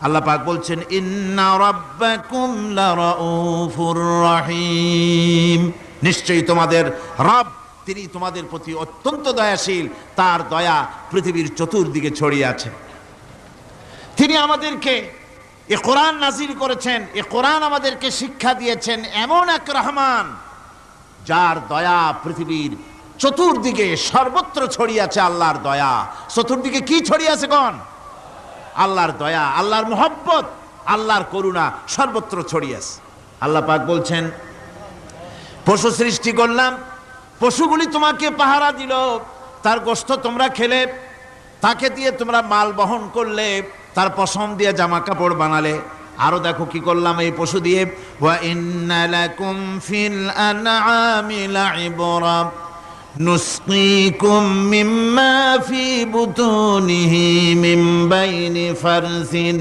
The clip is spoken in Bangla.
আল্লাহ পাক বলছেন ইন্না রাব্বাকুম লারাউফুর রহিম, নিশ্চয়ই তোমাদের রব তিনি তোমাদের প্রতি অত্যন্ত দয়াশীল, তার দয়া পৃথিবীর চতুর্দিকে ছড়িয়ে আছে। তিনি আমাদেরকে এ কোরআন নাজিল করেছেন, এ কোরআন আমাদেরকে শিক্ষা দিয়েছেন এমন এক রহমান যার দয়া পৃথিবীর চতুর্দিকে সর্বত্র ছড়িয়ে আছে। আল্লাহর দয়া চতুর্দিকে কি ছড়িয়ে আছে কোন? আল্লাহর দয়া, আল্লাহর মুহাব্বত, আল্লাহর করুণা সর্বত্র ছড়িয়ে আছে। আল্লাহ পাক বলছেন পশু সৃষ্টি করলাম, পশুগুলি তোমাকে পাহারা দিল, তার গোশত তোমরা খেলে, তাকে দিয়ে তোমরা মাল বহন করলে, তার পশম দিয়ে জামা কাপড় বানালে। আরো দেখো কি করলাম এই পশু দিয়ে, ওয়া ইন্না লাকুম ফিল আনআমি লাইবরা নুসকিকুম মিম্মা ফি বুতুনিহি মিন বাইনি ফারসিন